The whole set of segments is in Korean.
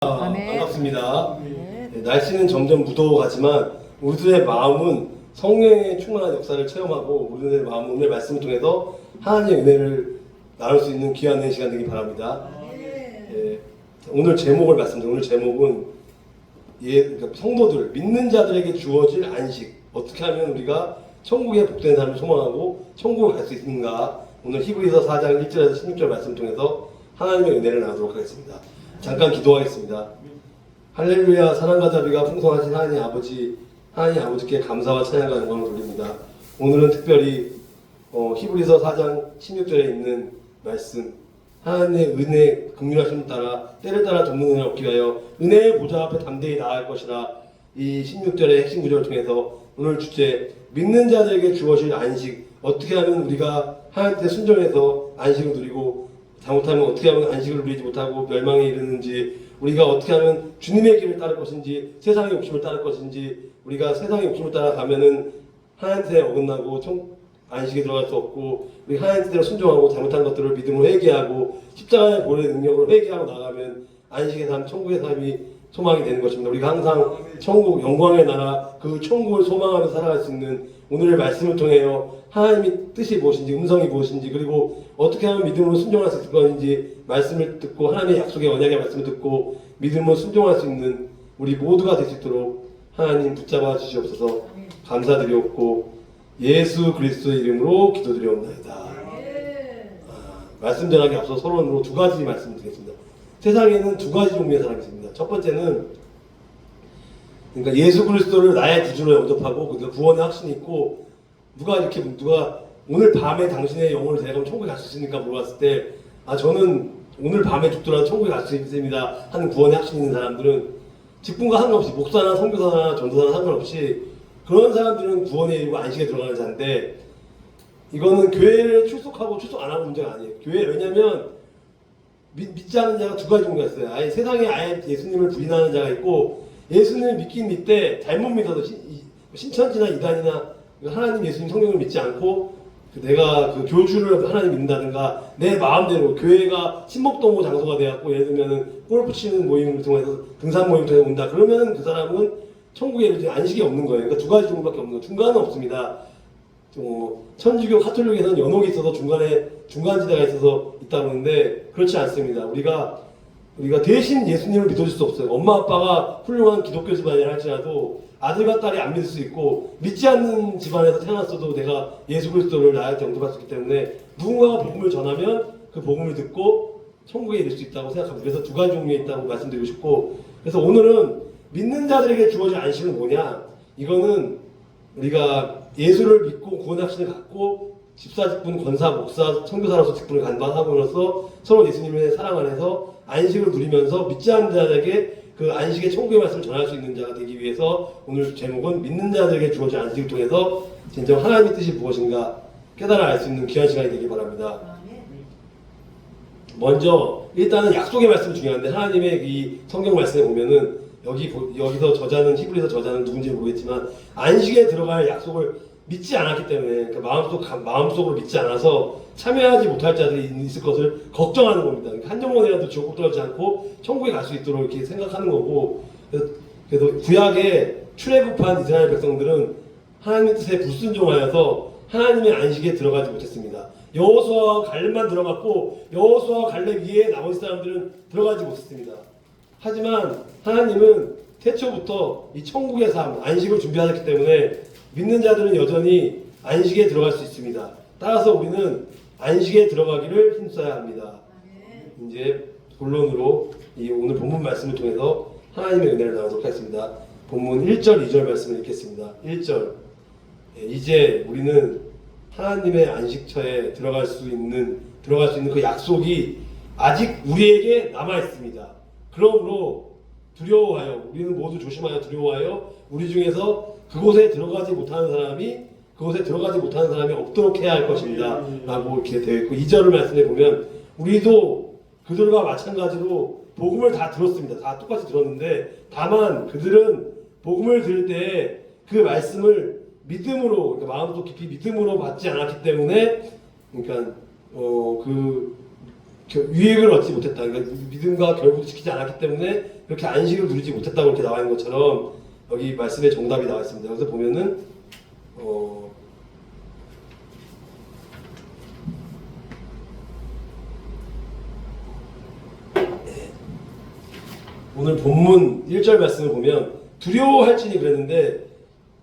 반갑습니다. 네, 날씨는 점점 무더워가지만 우리들의 마음은 성령의 충만한 역사를 체험하고 우리들의 마음은 오늘 말씀을 통해서 하나님의 은혜를 나눌 수 있는 귀한 시간 되기 바랍니다. 오늘 제목을 말씀드립니다. 오늘 제목은 그러니까 성도들, 믿는 자들에게 주어질 안식, 어떻게 하면 우리가 천국에 복된 삶을 소망하고 천국에 갈 수 있는가. 오늘 히브리서 4장 1절에서 16절 말씀을 통해서 하나님의 은혜를 나누도록 하겠습니다. 잠깐 기도하겠습니다. 할렐루야. 사랑과 자비가 풍성하신 하나님 아버지께 감사와 찬양과 영광을 돌립니다. 오늘은 특별히 히브리서 4장 16절에 있는 말씀, 하나님의 은혜 긍휼하심을 따라 때를 따라 돕는 은혜를 얻기 위하여 은혜의 보좌 앞에 담대히 나아갈 것이라. 이 16절의 핵심 구절을 통해서 오늘 주제, 믿는 자들에게 주어질 안식, 어떻게 하면 우리가 하나님께 순종해서 안식을 누리고 잘못하면 어떻게 하면 안식을 누리지 못하고 멸망에 이르는지, 우리가 어떻게 하면 주님의 길을 따를 것인지, 세상의 욕심을 따를 것인지, 우리가 세상의 욕심을 따라가면은 하나님께 어긋나고 안식에 들어갈 수 없고, 우리 하나님 뜻대로 순종하고 잘못한 것들을 믿음으로 회개하고 십자가의 보혈의 능력으로 회개하고 나가면 안식의 삶, 천국의 삶이 소망이 되는 것입니다. 우리가 항상 천국, 영광의 나라, 그 천국을 소망하며 살아갈 수 있는 오늘의 말씀을 통해요, 하나님의 뜻이 무엇인지, 음성이 무엇인지, 그리고 어떻게 하면 믿음으로 순종할 수 있을 것인지 말씀을 듣고, 하나님의 약속의 언약의 말씀을 듣고 믿음으로 순종할 수 있는 우리 모두가 될 수 있도록 하나님 붙잡아 주시옵소서. 감사드리옵고 예수 그리스도의 이름으로 기도드리옵나이다. 말씀 전하기 앞서 서론으로 두 가지 말씀드리겠습니다. 세상에는 두 가지 종류의 사람이 있습니다. 첫 번째는, 그러니까 예수 그리스도를 나의 구주로 영접하고 그러니까 구원의 확신이 있고, 누가 오늘 밤에 당신의 영혼을 데려가면 천국에 갈 수 있습니까? 물어봤을 때, 저는 오늘 밤에 죽더라도 천국에 갈 수 있습니다 하는 구원의 확신이 있는 사람들은, 직분과 상관없이, 목사나 선교사나 전도사나 상관없이 그런 사람들은 구원에 이르고 안식에 들어가는 자인데, 이거는 교회를 출석하고 출석 안 하고 문제가 아니에요. 왜냐면 믿지 않는 자가 두 가지 종류가 있어요. 아예 세상에 아예 예수님을 부인하는 자가 있고, 예수님을 믿긴 믿되 잘못 믿어서 신천지나 이단이나 하나님, 예수님, 성령을 믿지 않고 내가 그 교주를 하나님 믿는다든가 내 마음대로 교회가 친목동호 장소가 되었고, 예를 들면 골프 치는 모임을 통해서, 등산 모임을 통해서 온다 그러면 그 사람은 천국에 안식이 없는 거예요. 그러니까 두 가지 종류밖에 없는 거예요. 중간은 없습니다. 천주교, 가톨릭에서는 연옥이 있어서 중간지대가 있어서 있다고 하는데 그렇지 않습니다. 우리가 대신 예수님을 믿어줄 수 없어요. 엄마 아빠가 훌륭한 기독교 집안이라 할지라도 아들과 딸이 안 믿을 수 있고, 믿지 않는 집안에서 태어났어도 내가 예수 그리스도를 나한테 영접할 수 있기 때문에 누군가가 복음을 전하면 그 복음을 듣고 천국에 이를 수 있다고 생각합니다. 그래서 두 가지 종류에 있다고 말씀드리고 싶고, 그래서 오늘은 믿는 자들에게 주어진 안식은 뭐냐, 이거는 우리가 예수를 믿고 구원의 확신을 갖고 집사 직분, 권사, 목사, 선교사로서 직분을 감당함으로써 서로 예수님의 사랑 안에서 안식을 누리면서 믿지 않는 자들에게 그 안식의 천국의 말씀을 전할 수 있는 자가 되기 위해서, 오늘 제목은 믿는 자들에게 주어진 안식을 통해서 진정 하나님의 뜻이 무엇인가 깨달아 알 수 있는 귀한 시간이 되기 바랍니다. 먼저 일단은 약속의 말씀이 중요한데, 하나님의 이 성경 말씀에 보면은 여기서 저자는, 히브리서 저자는 누군지 모르겠지만 안식에 들어갈 약속을 믿지 않았기 때문에, 그러니까 마음속으로 믿지 않아서 참여하지 못할 자들이 있을 것을 걱정하는 겁니다. 그러니까 한 영혼이라도 지옥 들어가지 않고 천국에 갈 수 있도록 이렇게 생각하는 거고, 그래서 구약에 출애굽한 이스라엘 백성들은 하나님의 뜻에 불순종하여서 하나님의 안식에 들어가지 못했습니다. 여호수아와 갈렙만 들어갔고, 여호수아와 갈렙 이외에 나머지 사람들은 들어가지 못했습니다. 하지만 하나님은 태초부터 이 천국의 삶, 안식을 준비하셨기 때문에 믿는 자들은 여전히 안식에 들어갈 수 있습니다. 따라서 우리는 안식에 들어가기를 힘써야 합니다. 이제 본론으로 이 오늘 본문 말씀을 통해서 하나님의 은혜를 나누도록 하겠습니다. 본문 1절, 2절 말씀을 읽겠습니다. 1절, 이제 우리는 하나님의 안식처에 들어갈 수 있는 그 약속이 아직 우리에게 남아 있습니다. 그러므로 두려워하여, 우리는 모두 조심하여 두려워하여 우리 중에서 그곳에 들어가지 못하는 사람이 없도록 해야 할 것입니다 라고 이렇게 되어 있고, 2절을 말씀해 보면 우리도 그들과 마찬가지로 복음을 다 들었습니다. 다 똑같이 들었는데, 다만 그들은 복음을 들을 때 그 말씀을 믿음으로, 그러니까 마음속 깊이 믿음으로 받지 않았기 때문에, 그러니까 유익을 얻지 못했다. 그러니까 믿음과 결국도 지키지 않았기 때문에 그렇게 안식을 누리지 못했다고 이렇게 나와 있는 것처럼 여기 말씀에 정답이 나와 있습니다. 여기서 보면은 오늘 본문 1절 말씀을 보면 두려워할지니 그랬는데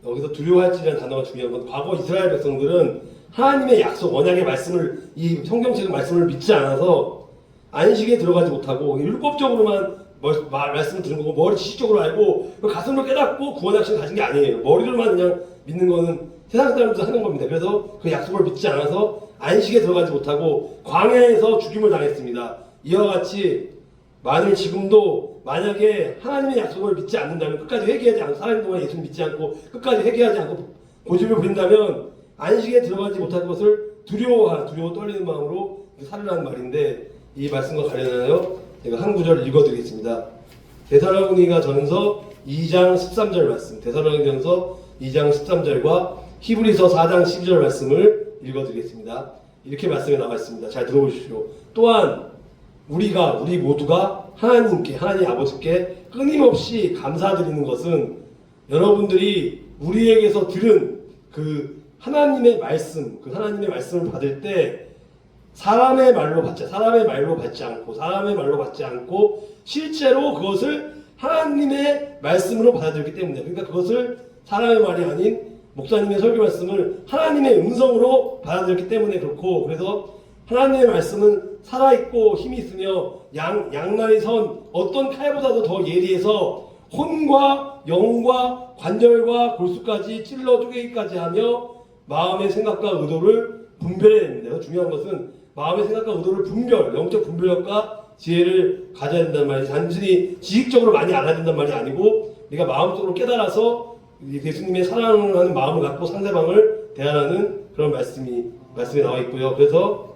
여기서 두려워할지라는 단어가 중요한 건 과거 이스라엘 백성들은 하나님의 약속, 언약의 말씀을 이 성경책 말씀을 믿지 않아서 안식에 들어가지 못하고 율법적으로만 말씀을 들은 거고 머리 지식적으로 알고 가슴으로 깨닫고 구원 약속을 가진 게 아니에요. 머리로만 그냥 믿는 거는 세상 사람들도 하는 겁니다. 그래서 그 약속을 믿지 않아서 안식에 들어가지 못하고 광야에서 죽임을 당했습니다. 이와 같이 만일 지금도 만약에 하나님의 약속을 믿지 않는다면 끝까지 회개하지 않고 살아있는 동안 예수를 믿지 않고 끝까지 회개하지 않고 고집을 부린다면 안식에 들어가지 못할 것을 두려워 떨리는 마음으로 살으라는 말인데 이 말씀과 관련하여 제가 한 구절 읽어드리겠습니다. 데살로니가 전서 2장 13절 말씀, 데살로니가 전서 2장 13절과 히브리서 4장 12절 말씀을 읽어드리겠습니다. 이렇게 말씀이 나와 있습니다. 잘 들어보십시오. 또한 우리 모두가 하나님 아버지께 끊임없이 감사드리는 것은 여러분들이 우리에게서 들은 그 하나님의 말씀을 받을 때 사람의 말로 받지 않고 실제로 그것을 하나님의 말씀으로 받아들였기 때문에, 그러니까 그것을 사람의 말이 아닌 목사님의 설교 말씀을 하나님의 음성으로 받아들였기 때문에 그렇고, 그래서 하나님의 말씀은 살아있고 힘이 있으며 양날이 선 어떤 칼보다도 더 예리해서 혼과 영과 관절과 골수까지 찔러 쪼개기까지 하며 마음의 생각과 의도를 분별해야 됩니다. 중요한 것은 마음의 생각과 의도를 영적 분별력과 지혜를 가져야 된다는 말이지, 단순히 지식적으로 많이 알아야 된다는 말이 아니고 우리가 마음속으로 깨달아서 예수님의 사랑하는 마음을 갖고 상대방을 대하라는 그런 말씀이 나와 있고요. 그래서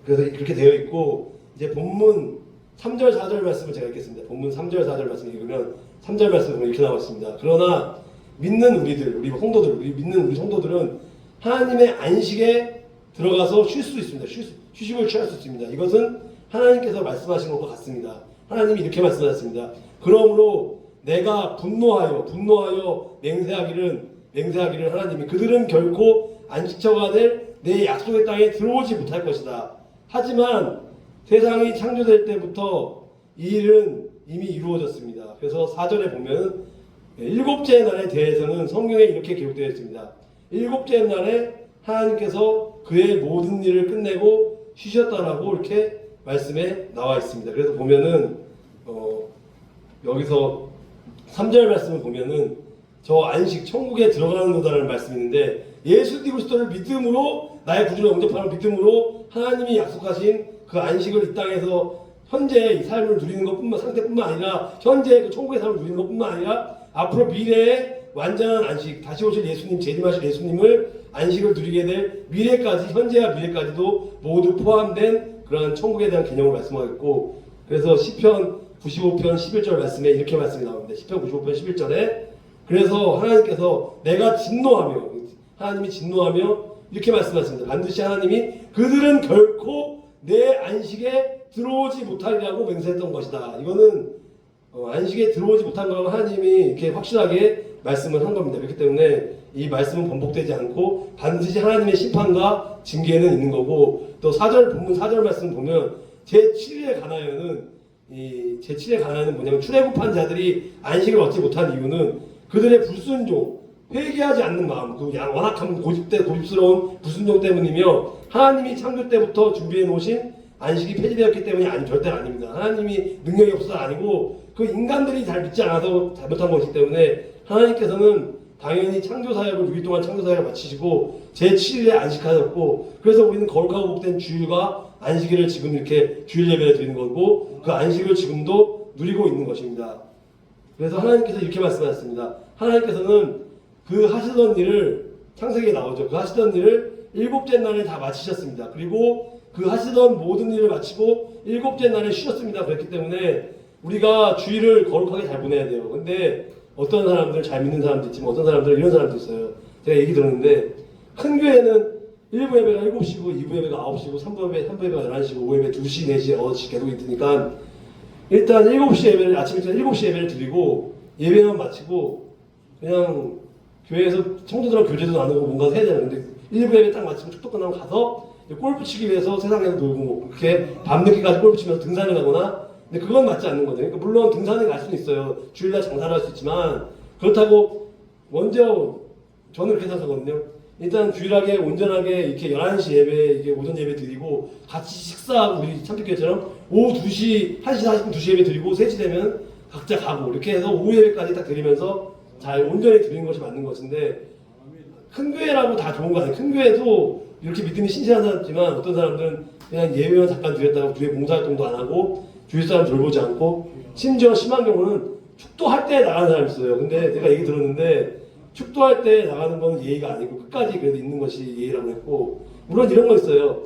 그래서 그렇게 되어 있고, 이제 본문 3절 4절 말씀을 제가 읽겠습니다. 본문 3절 4절 말씀 읽으면 3절 말씀을 이렇게 나와 있습니다. 그러나 믿는 우리 성도들은 하나님의 안식에 들어가서 쉴 수 있습니다. 휴식을 취할 수 있습니다. 이것은 하나님께서 말씀하신 것과 같습니다. 하나님이 이렇게 말씀하셨습니다. 그러므로 내가 분노하여 맹세하기를 하나님이 그들은 결코 안식처가 될 내 약속의 땅에 들어오지 못할 것이다. 하지만 세상이 창조될 때부터 이 일은 이미 이루어졌습니다. 그래서 4절에 보면 일곱째 날에 대해서는 성경에 이렇게 기록되어 있습니다. 일곱째 날에 하나님께서 그의 모든 일을 끝내고 쉬셨다라고 이렇게 말씀에 나와 있습니다. 그래서 보면은 여기서 3절 말씀을 보면은 저 안식 천국에 들어가는 거다라는 말씀이 있는데, 예수 그리스도를 믿음으로 나의 구주를 영접하는 믿음으로 하나님이 약속하신 그 안식을 이 땅에서 현재 이 삶을 누리는 상태뿐만 아니라 현재 그 천국의 삶을 누리는 것뿐만 아니라 앞으로 미래의 완전한 안식, 다시 오실 예수님, 재림하실 예수님을 안식을 누리게 될 미래까지, 현재와 미래까지도 모두 포함된 그러한 천국에 대한 개념을 말씀하고, 그래서 시편 95편 11절 말씀에 이렇게 말씀이 나옵니다. 시편 95편 11절에 그래서 하나님께서 하나님이 진노하며 이렇게 말씀하십니다. 반드시 하나님이 그들은 결코 내 안식에 들어오지 못하리라고 맹세했던 것이다. 이거는 안식에 들어오지 못한 거라고 하나님이 이렇게 확실하게 말씀을 한 겁니다. 그렇기 때문에 이 말씀은 번복되지 않고 반드시 하나님의 심판과 징계는 있는 거고, 또 본문 4절 말씀 보면 제7일에 가나안은 뭐냐면 출애굽한 자들이 안식을 얻지 못한 이유는 그들의 불순종, 회개하지 않는 마음, 그 완악한 고집스러운 불순종 때문이며, 하나님이 창조 때부터 준비해 놓으신 안식이 폐지되었기 때문이 절대로 아닙니다. 하나님이 능력이 없어서 아니고 그 인간들이 잘 믿지 않아서 잘못한 것이기 때문에 하나님께서는 당연히 창조 사역을 6일 동안 창조 사역을 마치시고 제7일에 안식하셨고, 그래서 우리는 거룩하고 복된 주일과 안식일을 지금 이렇게 주일 예배를 드리는 거고, 그 안식을 지금도 누리고 있는 것입니다. 그래서 하나님께서 이렇게 말씀하셨습니다. 하나님께서는 그 하시던 일을, 창세기에 나오죠. 그 하시던 일을 일곱째 날에 다 마치셨습니다. 그리고 그 하시던 모든 일을 마치고 일곱째 날에 쉬셨습니다. 그렇기 때문에 우리가 주일을 거룩하게 잘 보내야 돼요. 근데 어떤 사람들, 잘 믿는 사람도 있지만 어떤 사람들은 이런 사람도 있어요. 제가 얘기 들었는데 큰 교회는 1부 예배가 7시고 2부 예배가 9시고 3부 예배가 11시고 5부 예배 2시, 4시, 6시 계속 있으니까 일단 7시 예배를 아침 일단 7시 예배를 드리고 예배만 마치고 그냥 교회에서 성도들하고 교제도 나누고 뭔가 해야 되는 근데 1부 예배 딱 마치고 축도 끝나고 가서 골프 치기 위해서 세상에서 놀고 그렇게 밤늦게까지 골프 치면서 등산을 가거나 근데 그건 맞지 않는 거죠. 그러니까 물론 등산에 갈 수는 있어요. 주일날 장사를 할 수 있지만 그렇다고 먼저 저는 그렇게 생각하거든요. 일단 주일하게 온전하게 이렇게 11시 예배 이게 오전 예배 드리고 같이 식사하고 우리 참빛교회처럼 오후 2시 1시 40분 2시 예배 드리고 3시 되면 각자 가고 이렇게 해서 오후 예배까지 딱 드리면서 잘 온전히 드리는 것이 맞는 것인데 큰 교회라고 다 좋은 거 아니에요. 큰 교회도 이렇게 믿음이 신실한 사람이지만 어떤 사람들은 그냥 예배만 잠깐 드렸다고 교회 봉사활동도 안 하고 주위 사람 돌보지 않고 심지어 심한 경우는 축도할 때 나가는 사람이 있어요. 근데 내가 얘기 들었는데 축도할 때 나가는 건 예의가 아니고 끝까지 그래도 있는 것이 예의라고 했고 물론 이런 거 있어요.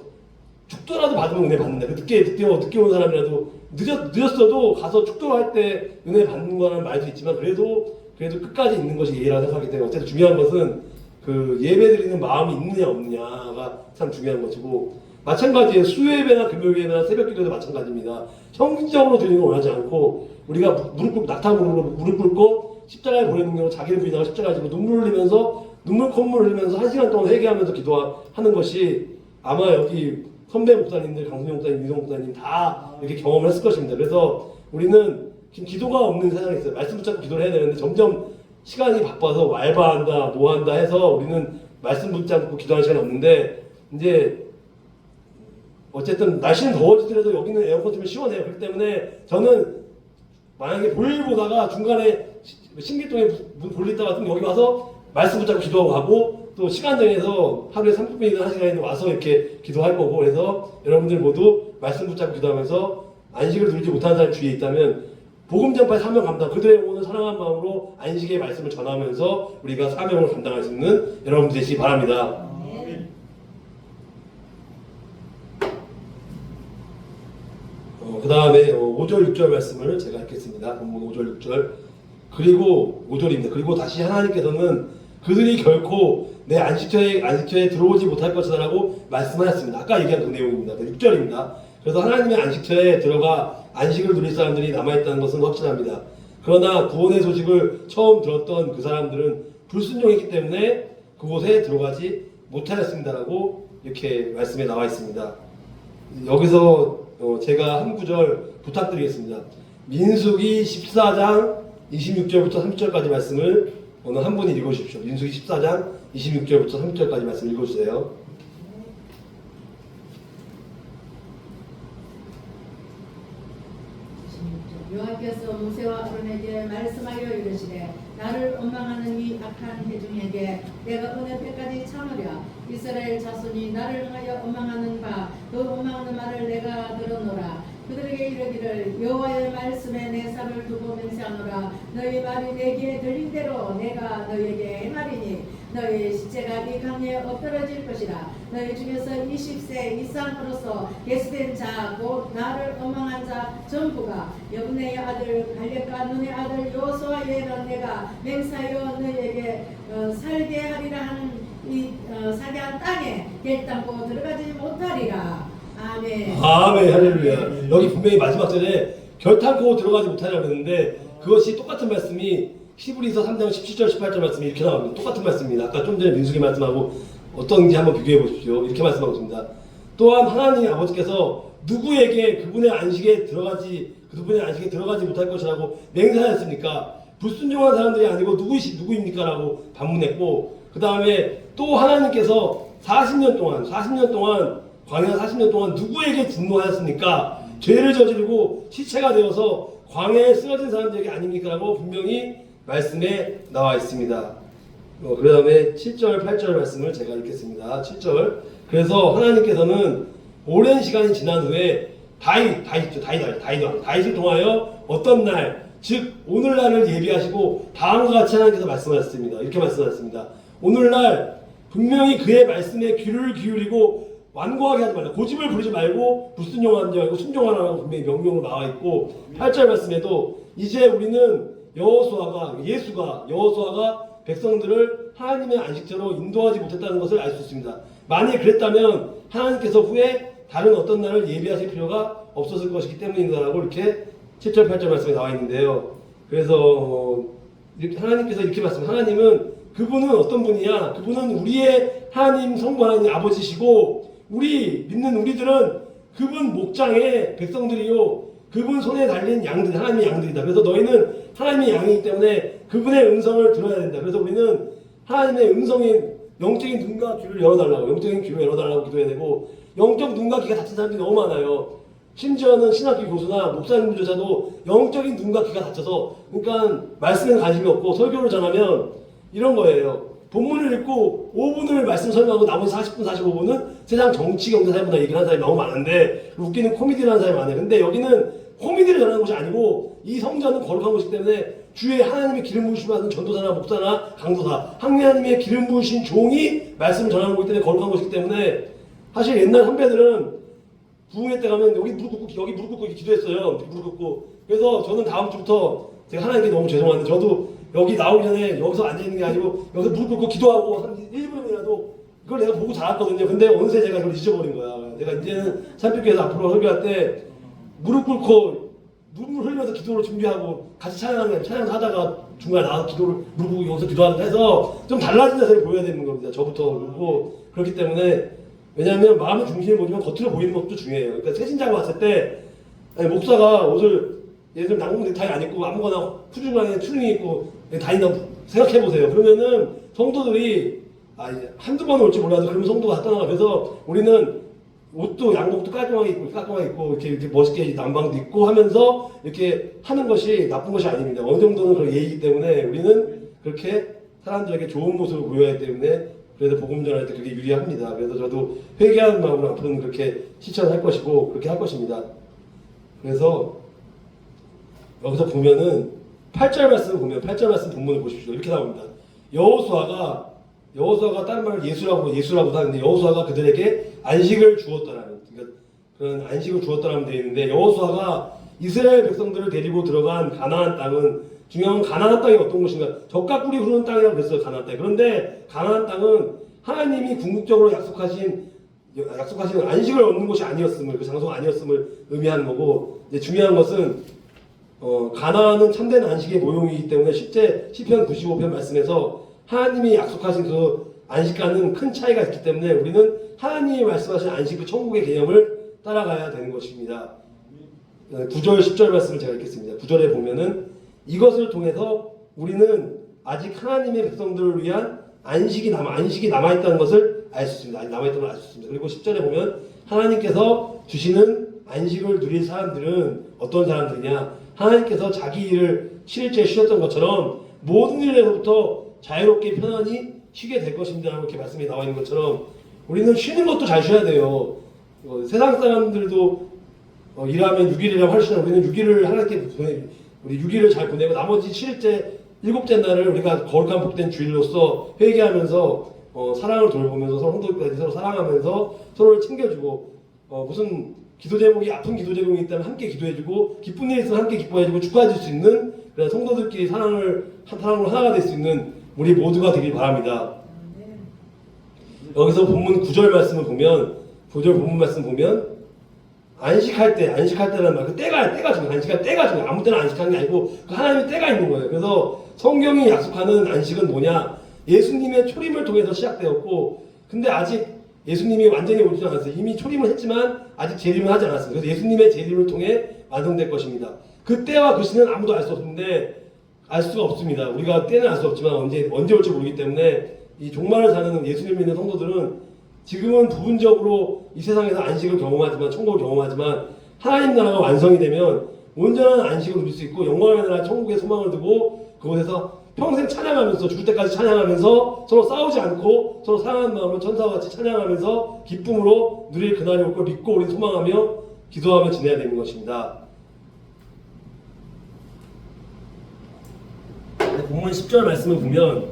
축도라도 받으면 은혜 받는다. 늦게 온 사람이라도 늦었어도 가서 축도할 때 은혜 받는 거라는 말도 있지만 그래도 끝까지 있는 것이 예의라고 생각하기 때문에 어쨌든 중요한 것은 그 예배 드리는 마음이 있느냐 없느냐가 참 중요한 것이고 마찬가지예요. 수요예배나 금요예배나 새벽기도도 마찬가지입니다. 형식적으로 드리는 걸 원하지 않고 우리가 낙타무릎으로 무릎 꿇고 십자가에 보내는 경우 자기를 부인하고 십자가에 지고 눈물 흘리면서 콧물 흘리면서 1시간 동안 회개하면서 기도하는 것이 아마 여기 선배 목사님들 강순영 목사님, 유성 목사님 다 이렇게 경험을 했을 것입니다. 그래서 우리는 지금 기도가 없는 세상에 있어요. 말씀 붙잡고 기도를 해야 되는데 점점 시간이 바빠서 알바한다 뭐한다 해서 우리는 말씀 붙잡고 기도하는 시간이 없는데 이제 어쨌든 날씨는 더워지더라도 여기는 에어컨 틀면 시원해요. 그렇기 때문에 저는 만약에 볼일 보다가 중간에 신길동에 볼일 있다 같으면 여기 와서 말씀 붙잡고 기도하고 가고 또 시간 정해서 하루에 30분이든 1시간이든 와서 이렇게 기도할 거고 그래서 여러분들 모두 말씀 붙잡고 기도하면서 안식을 누리지 못하는 사람이 주위에 있다면 복음 전파의 사명 감당 그들의 오늘 사랑한 마음으로 안식의 말씀을 전하면서 우리가 사명을 감당할 수 있는 여러분 되시기 바랍니다. 그 다음에 5절 6절 말씀을 제가 읽겠습니다. 본문 5절 6절 그리고 5절입니다. 그리고 다시 하나님께서는 그들이 결코 내 안식처에 들어오지 못할 것이다 라고 말씀하셨습니다. 아까 얘기한 그 내용입니다. 6절입니다. 그래서 하나님의 안식처에 들어가 안식을 누릴 사람들이 남아있다는 것은 확실합니다. 그러나 구원의 소식을 처음 들었던 그 사람들은 불순종했기 때문에 그곳에 들어가지 못하였습니다라고 이렇게 말씀에 나와 있습니다. 여기서 제가 한 구절 부탁드리겠습니다. 민수기 14장 26절부터 30절까지 말씀을 어느 한 분이 읽어주십시오. 민수기 14장 26절부터 30절까지 말씀 읽어주세요. 여호와께서 모세와 아론에게 말씀하여 이르시되 나를 원망하는 이 악한 회중에게 내가 어느 때까지 참으랴. 이스라엘 자손이 나를 향하여 원망하는 그 원망하는 말을 내가 들었노라. 그들에게 이르기를 여호와의 말씀에 내 살을 두고 맹세하노라. 너희 말이 내 귀에 들린 대로 내가 너희에게 행하리니 너희 시체가 이 강에 엎드러질 것이라. 너희 중에서 20세 이상으로서 계수된 자 곧 나를 원망한 자 전부가 여분의 아들 갈렙과 눈의 아들 여호수아의 내가 맹세하여 너희에게 살게 하리라 하는 이 살게 한 땅에 결단코 들어가지 못하리라. 아멘. 아멘 할렐루야. 여기 분명히 마지막 절에 결탄코 들어가지 못하려고 했는데 그것이 똑같은 말씀이 히브리서 3장 17절 18절 말씀이 이렇게 나옵니다. 똑같은 말씀입니다. 아까 좀 전에 민수기 말씀하고 어떤지 한번 비교해 보십시오. 이렇게 말씀하고 있습니다. 또한 하나님 아버지께서 누구에게 그분의 안식에 들어가지 못할 것이라고 맹세하였습니까? 불순종한 사람들이 아니고 누구입니까? 라고 반문했고 그 다음에 또 하나님께서 40년 동안 광야 40년 동안 누구에게 분노하였습니까? 죄를 저지르고 시체가 되어서 광야에 쓰러진 사람들에게 아닙니까? 라고 분명히 말씀에 나와 있습니다. 그 다음에 7절 8절 말씀을 제가 읽겠습니다. 7절 그래서 하나님께서는 오랜 시간이 지난 후에 다윗을 통하여 어떤 날 즉 오늘날을 예비하시고 다음과 같이 하나님께서 말씀하셨습니다. 이렇게 말씀하셨습니다. 오늘날 분명히 그의 말씀에 귀를 기울이고 완고하게 하지 말라. 고집을 부리지 말고 불순종하는 자 말고 순종하라고 분명히 명령으로 나와 있고 8절 말씀에도 이제 우리는 여호수아가 백성들을 하나님의 안식처로 인도하지 못했다는 것을 알 수 있습니다. 만일 그랬다면 하나님께서 후에 다른 어떤 날을 예비하실 필요가 없었을 것이기 때문이다라고 이렇게 7절 8절 말씀에 나와 있는데요. 그래서 하나님께서 이렇게 말씀, 하나님은 그분은 어떤 분이냐? 그분은 우리의 하나님 성부 하나님 아버지시고 우리 믿는 우리들은 그분 목장의 백성들이요, 그분 손에 달린 양들, 하나님의 양들이다. 그래서 너희는 하나님의 양이기 때문에 그분의 음성을 들어야 된다. 그래서 우리는 하나님의 음성인 영적인 눈과 귀를 열어달라고, 영적인 귀를 열어달라고 기도해야 되고, 영적 눈과 귀가 닫힌 사람들이 너무 많아요. 심지어는 신학교 교수나 목사님조차도 영적인 눈과 귀가 닫혀서, 그러니까 말씀에 관심이 없고 설교를 전하면 이런 거예요. 본문을 읽고 5분을 말씀 설명하고 나머지 40분, 45분은 세상 정치, 경제, 사회보다 얘기를 하는 사람이 너무 많은데, 웃기는 코미디를 하는 사람이 많아요. 근데 여기는 코미디를 전하는 것이 아니고 이 성전은 거룩한 것이기 때문에 주의 하나님의 기름 부으심을 받은 전도사나 목사나 강도사, 하나님의 기름 부으신 종이 말씀을 전하는 것이기 때문에 거룩한 것이기 때문에, 사실 옛날 선배들은 부흥회 때 가면 여기 무릎 꿇고 기도했어요. 무릎 꿇고. 그래서 저는 다음 주부터 제가 하나님께 너무 죄송한데, 저도 여기 나오기 전에 여기서 앉아있는 게 아니고 여기서 무릎 꿇고 기도하고 한 1분이라도 이걸 내가 보고 자랐거든요. 근데 어느새 제가 그걸 잊어버린 거야. 내가 이제는 산빛교회에서 앞으로 설교할 때 무릎 꿇고 눈물 흘리면서 기도를 준비하고 같이 찬양을 하다가 중간에 나와서 기도를 무릎 꿇고 여기서 기도하는 해서 좀 달라진 자세를 보여야 되는 겁니다. 저부터. 그리고 그렇기 때문에, 왜냐하면 마음의 중심을 보지만 겉으로 보이는 것도 중요해요. 그러니까 새신자가 왔을 때 목사가 옷을 예를 들면 남궁 넥타이 안 입고 아무거나 푸른방에 추링이 입고 다닌다고 생각해보세요. 그러면은 성도들이 한두 번 올지 몰라도 그러면 성도가 다 떠나가. 그래서 우리는 옷도 양복도 깔끔하게 입고 이렇게 멋있게 남방도 입고 하면서 이렇게 하는 것이 나쁜 것이 아닙니다. 어느 정도는 그런 예의이기 때문에 우리는 그렇게 사람들에게 좋은 모습을 보여야 하기 때문에, 그래서 복음 전할 때 그게 유리합니다. 그래서 저도 회개하는 마음으로 앞으로는 그렇게 실천할 것이고 그렇게 할 것입니다. 그래서 여기서 보면은 8절 말씀 보면 8절 말씀 본문을 보십시오. 이렇게 나옵니다. 여호수아가 다른 말을 예수라고 하는데, 여호수아가 그들에게 안식을 주었더라는, 그러니까 그런 안식을 주었더라는 되어 있는데, 여호수아가 이스라엘 백성들을 데리고 들어간 가나안 땅은, 중요한 건 가나안 땅이 어떤 곳인가, 젖과 꿀이 흐르는 땅이라고 그랬어요. 가나안 땅. 그런데 가나안 땅은 하나님이 궁극적으로 약속하신 안식을 얻는 곳이 아니었음을, 그 장소가 아니었음을 의미하는 거고, 이제 중요한 것은 가나안은 참된 안식의 모형이기 때문에 실제 시편 95편 말씀에서 하나님이 약속하신 그 안식과는 큰 차이가 있기 때문에 우리는 하나님이 말씀하신 안식, 그 천국의 개념을 따라가야 되는 것입니다. 9절 10절 말씀을 제가 읽겠습니다. 9절에 보면은 이것을 통해서 우리는 아직 하나님의 백성들을 위한 안식이 남아있다는 것을 알 수 있습니다. 남아있다는 걸 알 수 있습니다. 그리고 10절에 보면 하나님께서 주시는 안식을 누릴 사람들은 어떤 사람들이냐, 하나님께서 자기 일을 7일째 쉬었던 것처럼 모든 일에서부터 자유롭게 편안히 쉬게 될 것입니다. 이렇게 말씀이 나와 있는 것처럼 우리는 쉬는 것도 잘 쉬어야 돼요. 세상 사람들도 일하면 6일이라고 할수록 우리는 6일을 하나님께 우리 6일을 잘 보내고 나머지 7일째, 7째 날을 우리가 거룩한 복된 주일로서 회개하면서 사랑을 돌보면서 성도까지 서로 사랑하면서 서로를 챙겨주고, 무슨 기도 제목이 아픈 기도 제목이 있다면 함께 기도해주고, 기쁜 일이 있으면 함께 기뻐해주고 축하해줄 수 있는, 그런 성도들끼리 사랑으로 하나가 될 수 있는 우리 모두가 되길 바랍니다. 여기서 본문 9절 말씀을 보면, 9절 본문 말씀 보면 안식할 때라는 말, 그 때가 중요해요. 안식할 때가 중요해요. 아무 때나 안식하는 게 아니고 그 하나님의 때가 있는 거예요. 그래서 성경이 약속하는 안식은 뭐냐? 예수님의 초림을 통해서 시작되었고, 근데 아직 예수님이 완전히 오지 않았어요. 이미 초림을 했지만 아직 재림을 하지 않았어요. 그래서 예수님의 재림을 통해 완성될 것입니다. 그 때와 그 시는 아무도 알 수 없는데, 알 수가 없습니다. 우리가 때는 알 수 없지만 언제 올지 모르기 때문에 이 종말을 사는 예수님 믿는 성도들은 지금은 부분적으로 이 세상에서 안식을 경험하지만, 천국을 경험하지만, 하나님 나라가 완성이 되면 온전한 안식을 누릴 수 있고 영광의 나라 천국의 소망을 두고 그곳에서 평생 찬양하면서, 죽을 때까지 찬양하면서 서로 싸우지 않고 서로 사랑하는 마음으로 천사와 같이 찬양하면서 기쁨으로 누릴 그날이 올 걸 믿고 우리 소망하며 기도하며 지내야 되는 것입니다. 본문 10절 말씀을 보면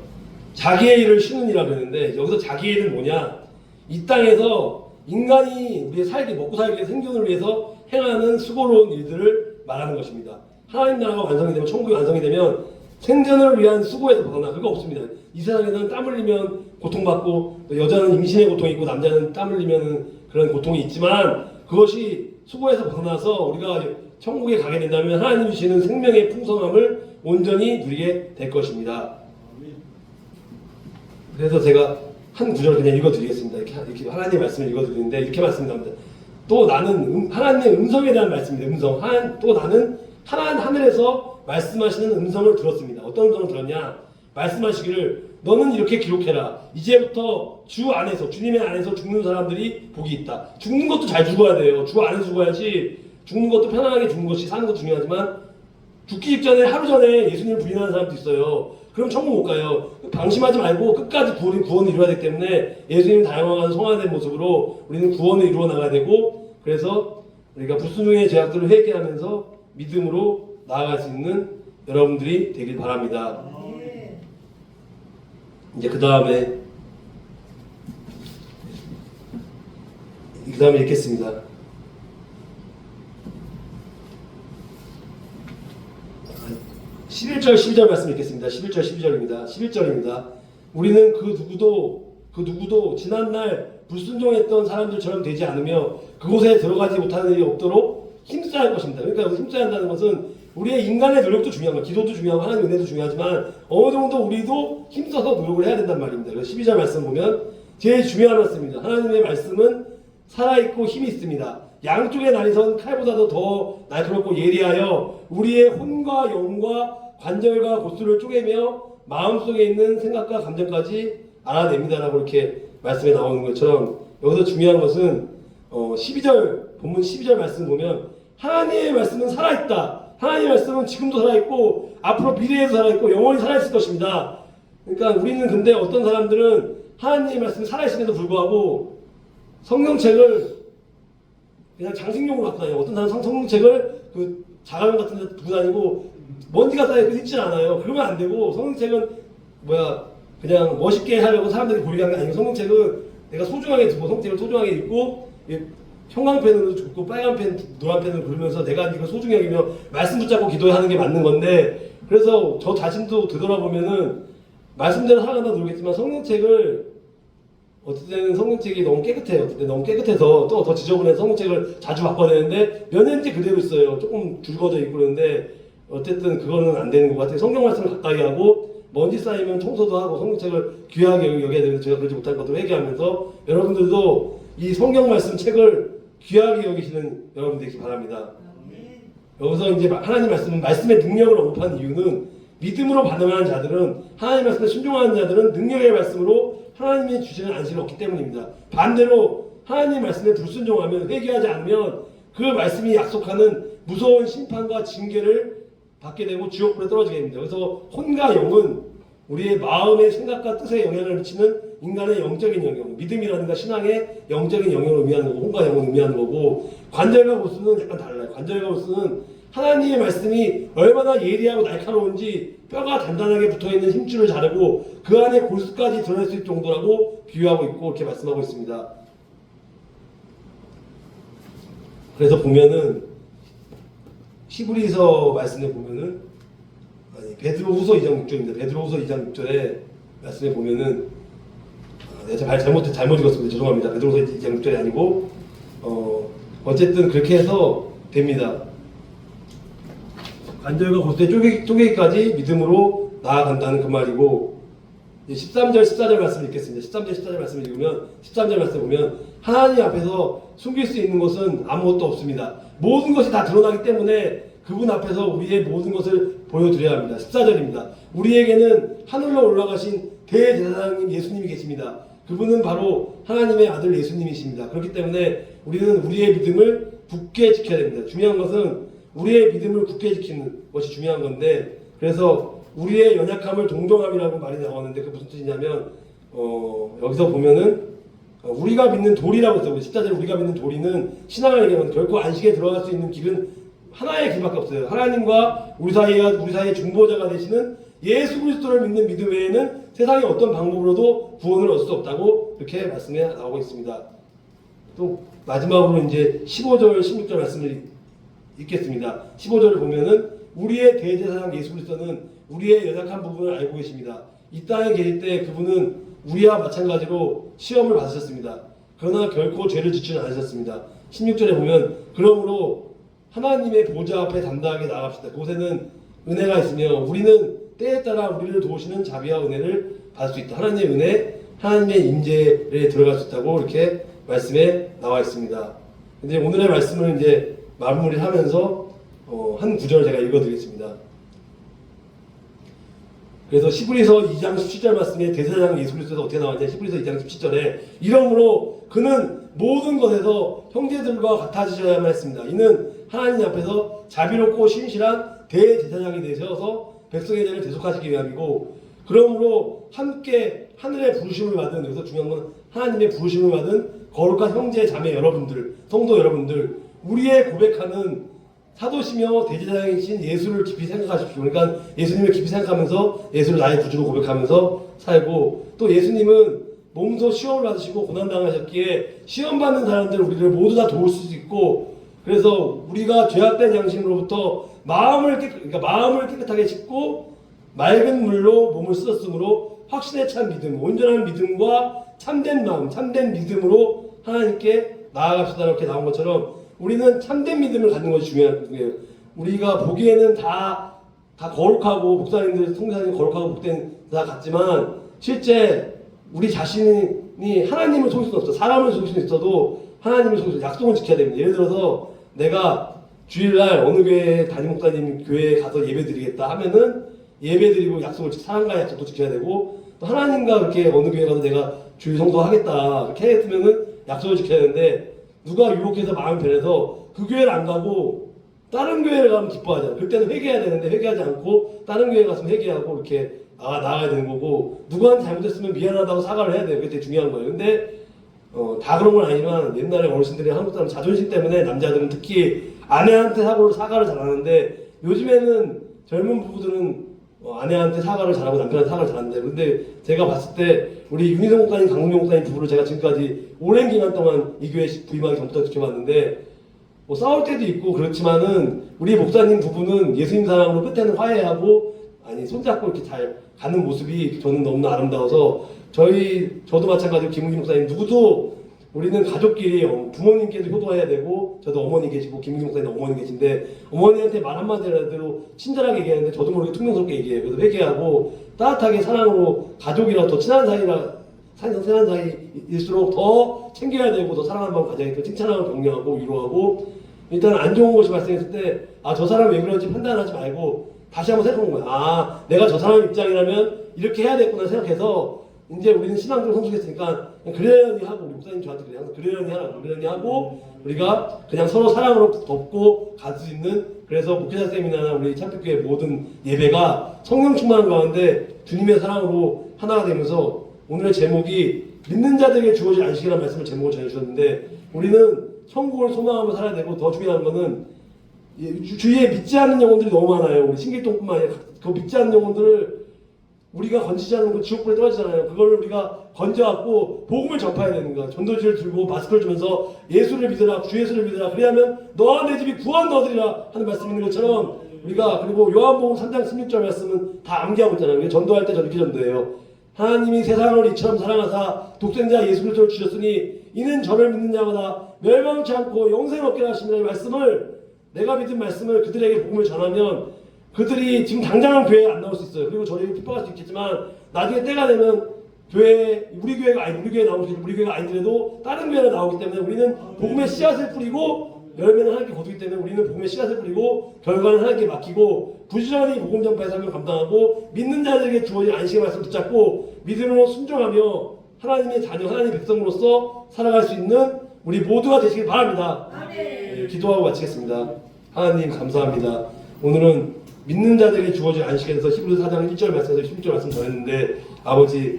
자기의 일을 쉬는이라 그랬는데, 여기서 자기의 일은 뭐냐? 이 땅에서 인간이 우리의 먹고 살기 위해 생존을 위해서 행하는 수고로운 일들을 말하는 것입니다. 하나님 나라가 완성이 되면, 천국이 완성이 되면 생존을 위한 수고에서 벗어나 그거 없습니다. 이 세상에서는 땀 흘리면 고통받고 여자는 임신의 고통이 있고 남자는 땀 흘리면 그런 고통이 있지만 그것이 수고에서 벗어나서 우리가 천국에 가게 된다면 하나님 주시는 생명의 풍성함을 온전히 누리게 될 것입니다. 그래서 제가 한 구절 그냥 읽어드리겠습니다. 이렇게 하나님의 말씀을 읽어드리는데 이렇게 말씀합니다. 또 나는 하나님의 음성에 대한 말씀입니다. 또 나는 하늘에서 말씀하시는 음성을 들었습니다. 어떤 음성을 들었냐? 말씀하시기를 너는 이렇게 기록해라. 이제부터 주 안에서 주님의 안에서 죽는 사람들이 복이 있다. 죽는 것도 잘 죽어야 돼요. 주 안에서 죽어야지. 죽는 것도 편안하게 죽는 것이 사는 것도 중요하지만 죽기 직전에 하루 전에 예수님을 부인하는 사람도 있어요. 그럼 천국 못 가요. 방심하지 말고 끝까지 구원을 이루어야 되기 때문에 예수님 다양한 성화된 모습으로 우리는 구원을 이루어 나가야 되고 그래서 우리가 불순종의 죄악들을 회개하면서 믿음으로 나아갈 수 있는 여러분들이 되길 바랍니다. 이제 그 다음에 읽겠습니다. 11절 12절 말씀 읽겠습니다. 11절 12절입니다. 11절입니다. 우리는 그 누구도 지난날 불순종했던 사람들처럼 되지 않으며 그곳에 들어가지 못하는 일이 없도록 힘써야 할 것입니다. 그러니까 힘써야 한다는 것은 우리의 인간의 노력도 중요한 거예요. 기도도 중요하고 하나님 은혜도 중요하지만 어느 정도 우리도 힘써서 노력을 해야 된단 말입니다. 그래서 12절 말씀 보면 제일 중요한 말씀입니다. 하나님의 말씀은 살아있고 힘이 있습니다. 양쪽의 날이선 칼보다도 더 날카롭고 예리하여 우리의 혼과 영과 관절과 곧수를 쪼개며 마음속에 있는 생각과 감정까지 알아냅니다라고 이렇게 말씀에 나오는 것처럼 여기서 중요한 것은 12절 본문 12절 말씀 보면 하나님의 말씀은 살아있다. 하나님의 말씀은 지금도 살아있고 앞으로 미래에도 살아있고 영원히 살아있을 것입니다. 그러니까 우리는 근데 어떤 사람들은 하나님의 말씀이 살아있음에도 불구하고 성경책을 그냥 장식용으로 갖고 다녀요. 어떤 사람은 성경책을 그 자가용 같은 데 두고 다니고 먼지가 쌓여있고 읽지 않아요. 그러면 안 되고 성경책은 그냥 멋있게 하려고 사람들이 보이게 하는 게 아니고 성경책은 내가 소중하게 두고 성경책을 소중하게 읽고 형광펜으로 줬고 빨간 펜, 노란 펜을 그리면서 내가 이걸 소중히 여기며 말씀 붙잡고 기도하는 게 맞는 건데 그래서 저 자신도 되돌아보면은 말씀대로 살아간다고 모르겠지만 성경책을 어떨 때는 성경책이 너무 깨끗해요. 어떨 때 너무 깨끗해서 또 더 지저분해 성경책을 자주 바꿔내는데 몇 년째 그대로 있어요. 조금 붉어져 있고 그러는데 어쨌든 그거는 안 되는 것 같아요. 성경 말씀을 가까이 하고 먼지 쌓이면 청소도 하고 성경책을 귀하게 여겨야 되는데 제가 그러지 못할 것도 회개하면서 여러분들도 이 성경 말씀 책을 귀하게 여기시는 여러분 되기 바랍니다. 여기서 이제 하나님 말씀의 능력을 언급한 이유는 믿음으로 반응하는 자들은 하나님 말씀에 순종하는 자들은 능력의 말씀으로 하나님이 주시는 안식을 얻기 때문입니다. 반대로 하나님 말씀에 불순종하면 회개하지 않으면 그 말씀이 약속하는 무서운 심판과 징계를 받게 되고 지옥불에 떨어지게 됩니다. 그래서 혼과 영은 우리의 마음의 생각과 뜻에 영향을 미치는 인간의 영적인 영역, 믿음이라든가 신앙의 영적인 영역을 의미하는 거고 혼과 영을 의미하는 거고 관절과 골수는 약간 달라요. 관절과 골수는 하나님의 말씀이 얼마나 예리하고 날카로운지 뼈가 단단하게 붙어있는 힘줄을 자르고 그 안에 골수까지 드러낼 수 있을 정도라고 비유하고 있고 이렇게 말씀하고 있습니다. 그래서 보면은 히브리서 말씀에 보면은 베드로후서 2장 6절입니다. 베드로후서 2장 6절에 말씀에 보면은 내가 잘못 읽었습니다. 죄송합니다. 베드로후서 2장 6절이 아니고 어쨌든 그렇게 해서 됩니다. 관절과 골수의 쪼개기까지 믿음으로 나아간다는 그 말이고 13절 14절 말씀 읽겠습니다. 13절 14절 말씀 읽으면 13절 말씀 보면 하나님 앞에서 숨길 수 있는 것은 아무것도 없습니다. 모든 것이 다 드러나기 때문에 그분 앞에서 우리의 모든 것을 보여드려야 합니다. 14절입니다. 우리에게는 하늘로 올라가신 대제사장님 예수님이 계십니다. 그분은 바로 하나님의 아들 예수님이십니다. 그렇기 때문에 우리는 우리의 믿음을 굳게 지켜야 됩니다. 중요한 것은 우리의 믿음을 굳게 지키는 것이 중요한 건데 그래서 우리의 연약함을 동정함이라고 말이 나오는데 그게 무슨 뜻이냐면 여기서 보면은 우리가 믿는 돌이라고 했어요. 14절에 우리가 믿는 도리는 신앙을 얘기하면 결코 안식에 들어갈 수 있는 길은 하나의 길밖에 없어요. 하나님과 우리 사이의 중보자가 되시는 예수 그리스도를 믿는 믿음 외에는 세상의 어떤 방법으로도 구원을 얻을 수 없다고 이렇게 말씀에 나오고 있습니다. 또 마지막으로 이제 15절, 16절 말씀을 읽겠습니다. 15절을 보면은 우리의 대제사장 예수 그리스도는 우리의 연약한 부분을 알고 계십니다. 이 땅에 계실 때 그분은 우리와 마찬가지로 시험을 받으셨습니다. 그러나 결코 죄를 짓지는 않으셨습니다. 16절에 보면 그러므로 하나님의 보좌 앞에 담대하게 나아갑시다. 그곳에는 은혜가 있으며 우리는 때에 따라 우리를 도우시는 자비와 은혜를 받을 수 있다. 하나님의 은혜, 하나님의 임재에 들어갈 수 있다고 이렇게 말씀에 나와 있습니다. 이제 오늘의 말씀을 이제 마무리하면서 한 구절 제가 읽어드리겠습니다. 그래서 히브리서 2장 17절 말씀에 대제사장 예수 그리스도에서 어떻게 나왔냐? 히브리서 2장 17절에 이러므로 그는 모든 것에서 형제들과 같아지셔야만 했습니다. 이는 하나님 앞에서 자비롭고 신실한 대제사장이 되셔서 백성의 죄를 대속하시기 위함이고 그러므로 함께 하늘의 부르심을 받은 여기서 중요한 건 하나님의 부르심을 받은 거룩한 형제 자매 여러분들 성도 여러분들 우리의 고백하는 사도시며 대제사장이신 예수를 깊이 생각하십시오. 그러니까 예수님을 깊이 생각하면서 예수를 나의 구주로 고백하면서 살고 또 예수님은 몸소 시험을 받으시고 고난당하셨기에 시험받는 사람들 우리를 모두 다 도울 수 있고 그래서 우리가 죄악된 양심으로부터 마음을 깨끗하게 씻고 맑은 물로 몸을 씻었으므로 확신에 찬 믿음, 온전한 믿음과 참된 마음, 참된 믿음으로 하나님께 나아갑시다 이렇게 나온 것처럼 우리는 참된 믿음을 갖는 것이 중요한 거예요. 우리가 보기에는 다 거룩하고 목사님들, 성사님 거룩하고 복된 다 같지만 실제 우리 자신이 하나님을 속일 수는 없어. 사람을 속일 수는 있어도 하나님을 속일 수 약속을 지켜야 됩니다. 예를 들어서 내가 주일날 어느 교회 담임 목사님 교회에 가서 예배드리겠다 하면은 예배드리고 약속을 사람과의 약속도 지켜야 되고 또 하나님과 그렇게 어느 교회 가서 내가 주일 성도하겠다 이렇게 했으면은 약속을 지켜야 되는데 누가 유혹해서 마음이 변해서 그 교회를 안 가고 다른 교회를 가면 기뻐하잖아요. 그때는 회개해야 되는데 회개하지 않고 다른 교회 갔으면 회개하고 이렇게 나아가야 되는 거고 누구한테 잘못했으면 미안하다고 사과를 해야 돼요. 그게 되게 중요한 거예요. 근데 다 그런 건 아니지만 옛날에 어르신들이 한국 사람 자존심 때문에 남자들은 특히 아내한테 사과를 잘하는데 요즘에는 젊은 부부들은 아내한테 사과를 잘하고 남편한테 사과를 잘하는데 근데 제가 봤을 때 우리 윤희성 목사님, 강동영 목사님 부부를 제가 지금까지 오랜 기간 동안 이 교회 부임하기 전부터 지켜봤는데 뭐 싸울 때도 있고 그렇지만은 우리 목사님 부부는 예수님 사랑으로 끝에는 화해하고 손잡고 이렇게 잘 가는 모습이 저는 너무나 아름다워서 저도 마찬가지로 김웅기 목사님 누구도 우리는 가족끼리 부모님께도 효도해야 되고 저도 어머니 계시고 김웅기 목사님 어머니 계신데 어머니한테 말 한마디라도 친절하게 얘기하는데 저도 모르게 퉁명스럽게 얘기해요. 그래서 회개하고 따뜻하게 사랑으로 가족이라 더 친한 사이일수록 더 챙겨야 되고 더 사랑하는 마음 가져야 되고 칭찬하고 격려하고 위로하고 일단 안 좋은 것이 발생했을 때 저 사람 왜 그런지 판단하지 말고 다시 한번 생각해보는 거야. 내가 저 사람 입장이라면 이렇게 해야 되겠구나 생각해서 이제 우리는 신앙적으로 성숙했으니까 그러려니 하고 우리 목사님 저한테 그래요. 그러려니 하고 우리가 그냥 서로 사랑으로 덮고 갈 수 있는 그래서 목회자 세미나나 우리 참빛교회 모든 예배가 성령 충만한 가운데 주님의 사랑으로 하나가 되면서 오늘의 제목이 믿는 자들에게 주어질 안식이라는 말씀을 제목을 전해주셨는데 우리는 천국을 소망하며 살아야 되고 더 중요한 거는 주위에 믿지 않는 영혼들이 너무 많아요. 우리 신길동뿐만 아니라 그 믿지 않는 영혼들을 우리가 건지지 않는 거 지옥불에 떨어지잖아요. 그걸 우리가 건져갖고 복음을 전파해야 되는 거야. 전도지를 들고 마스크를 주면서 예수를 믿으라, 주 예수를 믿으라. 그래야면 너와 내 집이 구원 얻으리라 하는 말씀이 있는 것처럼 우리가 그리고 요한복음 3장 16절 말씀은 다 암기하고 있잖아요. 전도할 때 저렇게 전도해요. 하나님이 세상을 이처럼 사랑하사 독생자 예수 그리스도를 주셨으니 이는 저를 믿는 자마다 멸망치 않고 영생 얻게 하시는 말씀을 내가 믿은 말씀을 그들에게 복음을 전하면 그들이 지금 당장은 교회에 안 나올 수 있어요. 그리고 저를 핍박할 수 있겠지만 나중에 때가 되면 우리 교회가 아니더라도 다른 교회가 나오기 때문에 우리는 복음의 씨앗을 뿌리고 열매는 하나님께 거두기 때문에 우리는 복음의 씨앗을 뿌리고 결과는 하나님께 맡기고 부지런히 복음 전파의 삶을 감당하고 믿는 자들에게 주어진 안식의 말씀 붙잡고 믿음으로 순종하며 하나님의 자녀, 하나님의 백성으로서 살아갈 수 있는 우리 모두가 되시길 바랍니다. 네, 기도하고 마치겠습니다. 하나님 감사합니다. 오늘은 믿는 자들에게 주어진 안식에서 히브리서 4장 1절 말씀에서 16절 말씀 전했는데 아버지